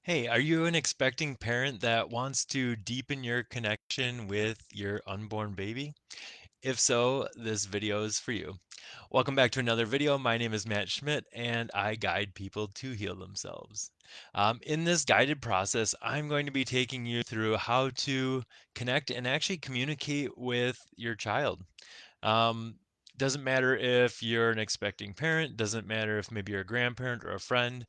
Hey, are you an expecting parent that wants to deepen your connection with your unborn baby? If so, this video is for you. Welcome back to another video. My name is Matt Schmidt, and I guide people to heal themselves. In this guided process, I'm going to be taking you through how to connect and actually communicate with your child. Um, doesn't matter if you're an expecting parent, doesn't matter if maybe you're a grandparent or a friend,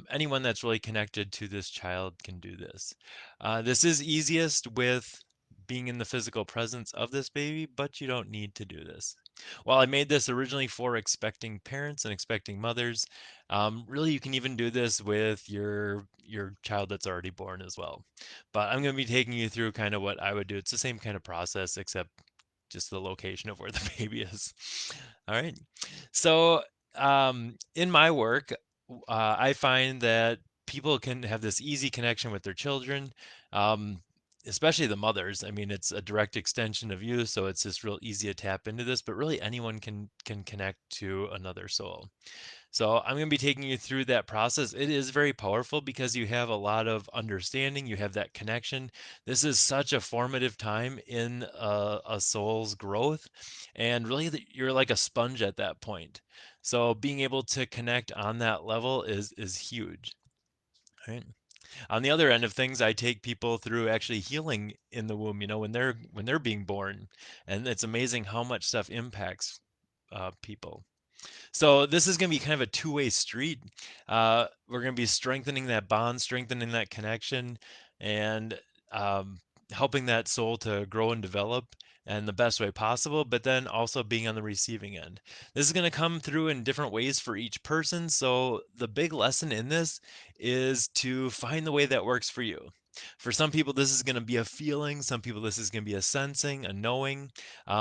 anyone that's really connected to this child can do this. This is easiest with being in the physical presence of this baby, but you don't need to do this. While I made this originally for expecting parents and expecting mothers, really you can even do this with your child that's already born as well. But I'm going to be taking you through kind of what I would do. It's the same kind of process, except just the location of where the baby is. All right. So, in my work, I find that people can have this easy connection with their children, um, especially the mothers. I mean, it's a direct extension of you, so it's just real easy to tap into this. But really, anyone can connect to another soul. So I'm going to be taking you through that process. It is very powerful because you have a lot of understanding, you have that connection. This is such a formative time in a soul's growth, and really you're like a sponge at that point. So being able to connect on that level is huge. Right. On the other end of things, I take people through actually healing in the womb, when they're being born, and it's amazing how much stuff impacts people. So this is going to be kind of a two-way street. We're going to be strengthening that bond, strengthening that connection, and um, helping that soul to grow and develop in the best way possible, but then also being on the receiving end. This is going to come through in different ways for each person. So the big lesson in this is to find the way that works for you. For some people, this is going to be a feeling. Some people, this is going to be a sensing, a knowing.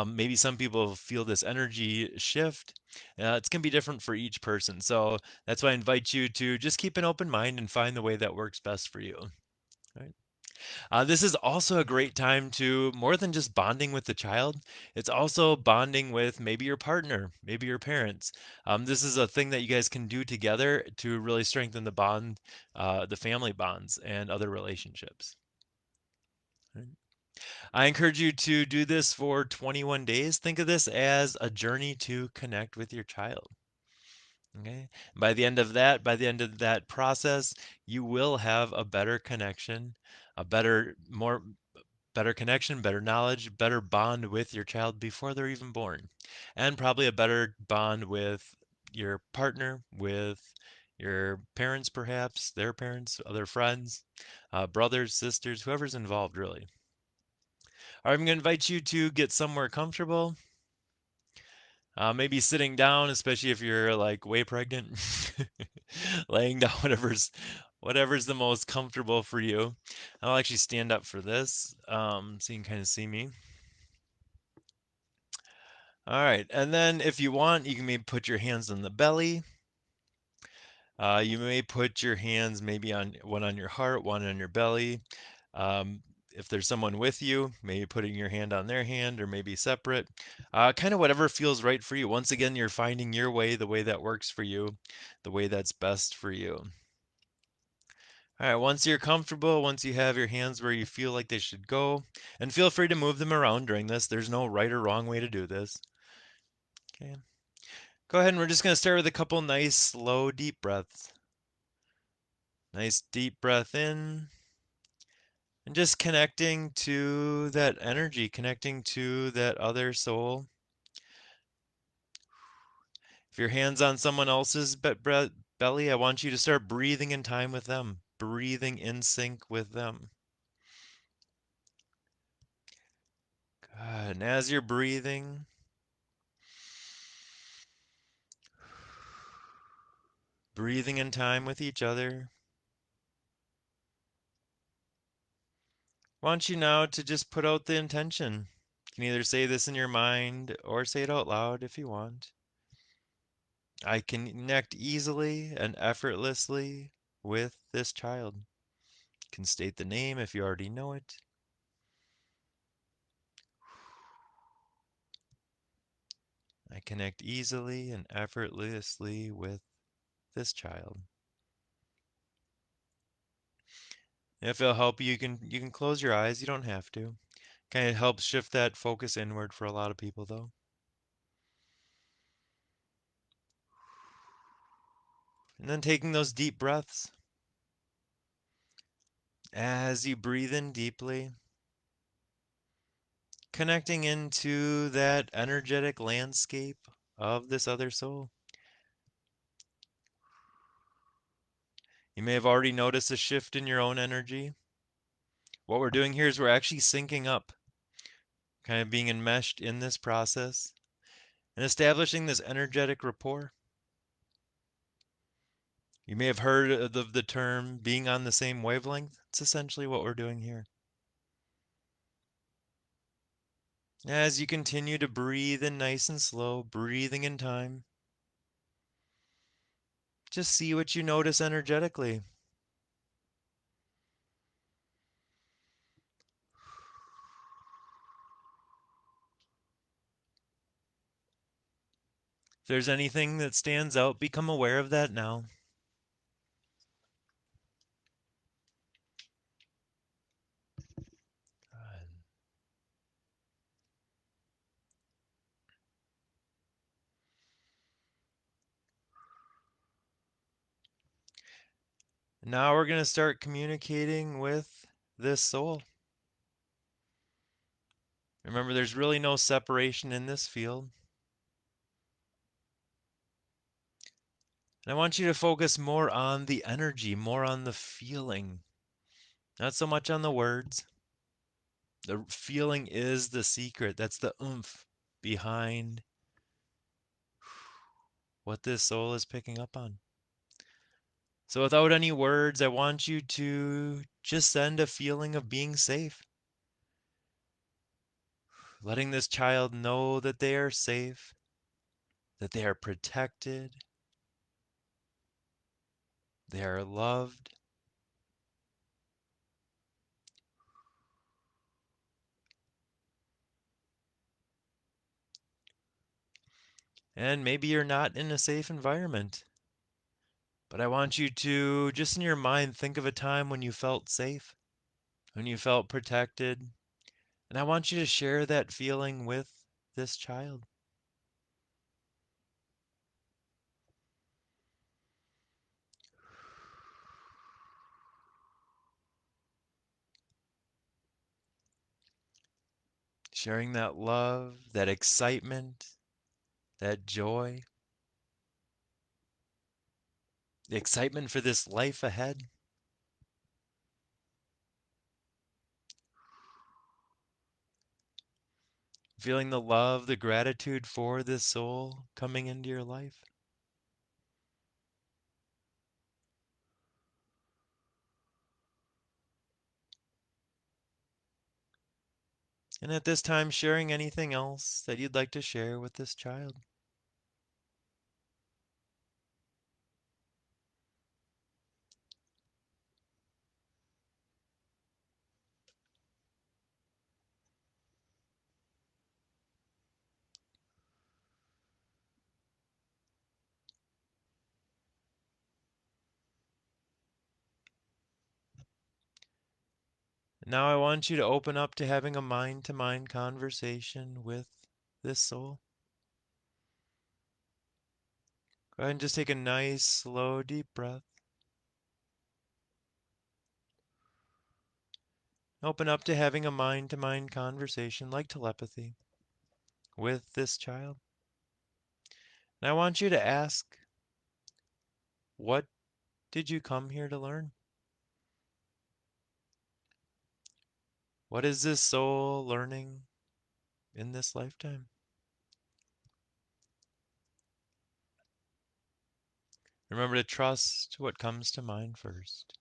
Maybe some people feel this energy shift. It's going to be different for each person. So that's why I invite you to just keep an open mind and find the way that works best for you. Right? This is also a great time to more than just bonding with the child. It's also bonding with maybe your partner, maybe your parents. This is a thing that you guys can do together to really strengthen the bond, the family bonds, and other relationships. Right? I encourage you to do this for 21 days. Think of this as a journey to connect with your child. Okay. By the end of that process, you will have a better connection, a better connection, better knowledge, better bond with your child before they're even born, and probably a better bond with your partner, with your parents, perhaps, their parents, other friends, brothers, sisters, whoever's involved, really. All right, I'm going to invite you to get somewhere comfortable. Maybe sitting down, especially if you're like way pregnant, laying down, whatever's the most comfortable for you. I'll actually stand up for this, so you can kind of see me. All right, and then if you want, you can maybe put your hands on the belly. You may put your hands maybe on one on your heart, one on your belly. If there's someone with you, maybe putting your hand on their hand or maybe separate. Kind of whatever feels right for you. Once again, you're finding your way, the way that works for you, the way that's best for you. All right, once you're comfortable, once you have your hands where you feel like they should go, and feel free to move them around during this. There's no right or wrong way to do this. Okay. Go ahead and we're just going to start with a couple nice, slow, deep breaths. Nice deep breath in, and just connecting to that energy, connecting to that other soul. If your hand's on someone else's belly, I want you to start breathing in time with them, breathing in sync with them. Good. And as you're breathing, breathing in time with each other, I want you now to just put out the intention. You can either say this in your mind or say it out loud if you want. I can connect easily and effortlessly with this child. You can state the name if you already know it. I connect easily and effortlessly with this child. If it'll help you, you can close your eyes. You don't have to. Kind of helps shift that focus inward for a lot of people, though. And then taking those deep breaths. As you breathe in deeply, connecting into that energetic landscape of this other soul. You may have already noticed a shift in your own energy. What we're doing here is we're actually syncing up, kind of being enmeshed in this process and establishing this energetic rapport. You may have heard of the term being on the same wavelength. It's essentially what we're doing here. As you continue to breathe in nice and slow, breathing in time, just see what you notice energetically. If there's anything that stands out, become aware of that now. Now we're going to start communicating with this soul. Remember, there's really no separation in this field. And I want you to focus more on the energy, more on the feeling, not so much on the words. The feeling is the secret. That's the oomph behind what this soul is picking up on. So, without any words, I want you to just send a feeling of being safe, letting this child know that they are safe, that they are protected, they are loved. And maybe you're not in a safe environment, but I want you to, just in your mind, think of a time when you felt safe, when you felt protected. And I want you to share that feeling with this child. Sharing that love, that excitement, that joy, the excitement for this life ahead. Feeling the love, the gratitude for this soul coming into your life. And at this time, sharing anything else that you'd like to share with this child. Now I want you to open up to having a mind-to-mind conversation with this soul. Go ahead and just take a nice, slow, deep breath. Open up to having a mind-to-mind conversation like telepathy with this child. And I want you to ask, what did you come here to learn? What is this soul learning in this lifetime? Remember to trust what comes to mind first.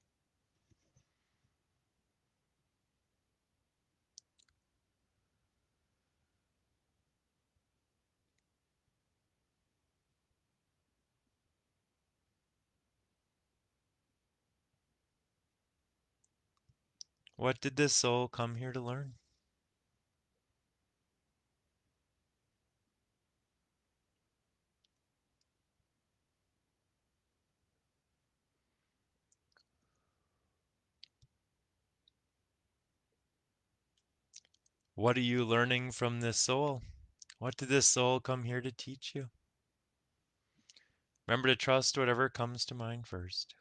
What did this soul come here to learn? What are you learning from this soul? What did this soul come here to teach you? Remember to trust whatever comes to mind first.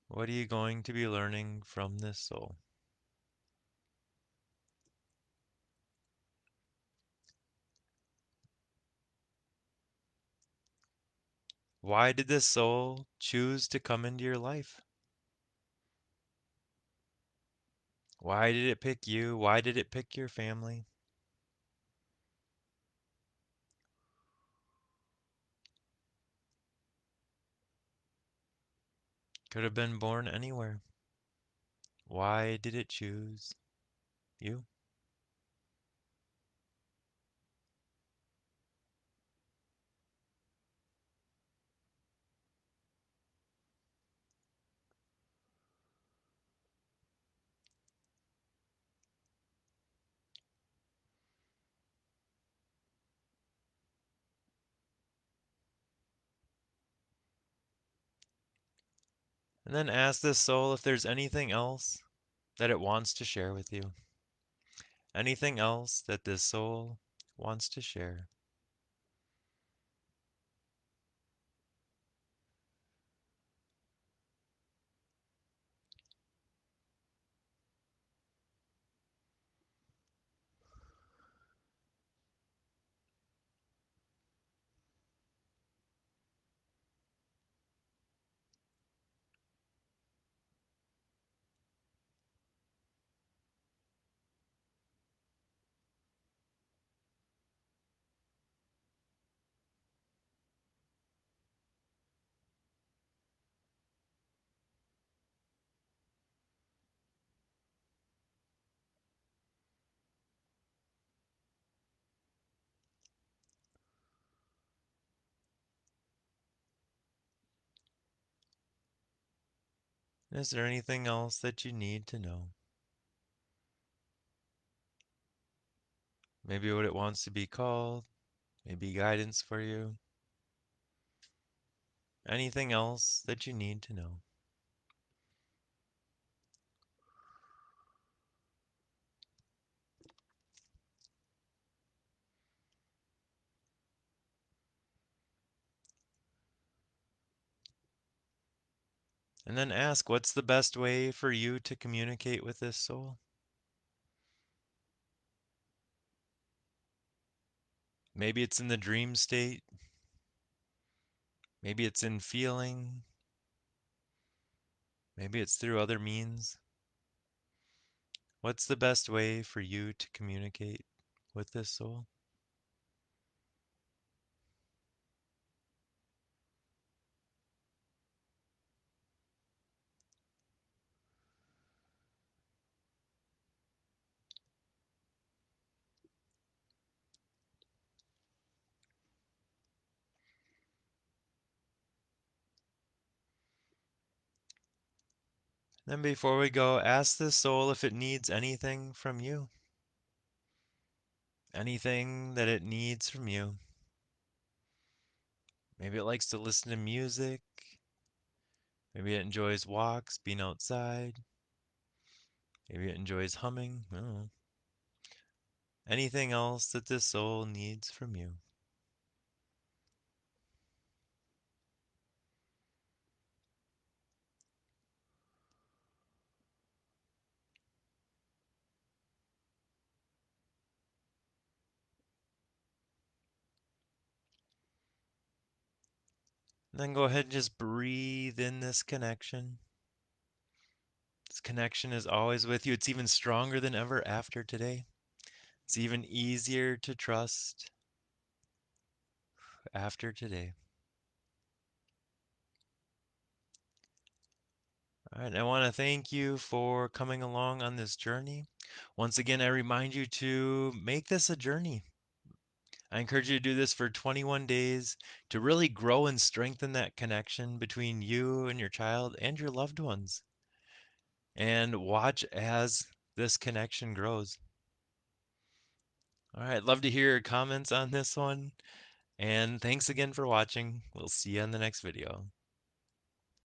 What are you going to be learning from this soul? Why did this soul choose to come into your life? Why did it pick you? Why did it pick your family? Could have been born anywhere. Why did it choose you? And then ask this soul if there's anything else that it wants to share with you. Anything else that this soul wants to share. Is there anything else that you need to know? Maybe what it wants to be called, maybe guidance for you. Anything else that you need to know. And then ask, what's the best way for you to communicate with this soul? Maybe it's in the dream state. Maybe it's in feeling. Maybe it's through other means. What's the best way for you to communicate with this soul? Then before we go, ask this soul if it needs anything from you. Anything that it needs from you. Maybe it likes to listen to music. Maybe it enjoys walks, being outside. Maybe it enjoys humming. I don't know. Anything else that this soul needs from you. And then go ahead and just breathe in this connection. This connection is always with you. It's even stronger than ever after today. It's even easier to trust after today. All right, I want to thank you for coming along on this journey. Once again, I remind you to make this a journey. I encourage you to do this for 21 days to really grow and strengthen that connection between you and your child and your loved ones. and watch as this connection grows. All right, love to hear your comments on this one. And thanks again for watching. We'll see you in the next video.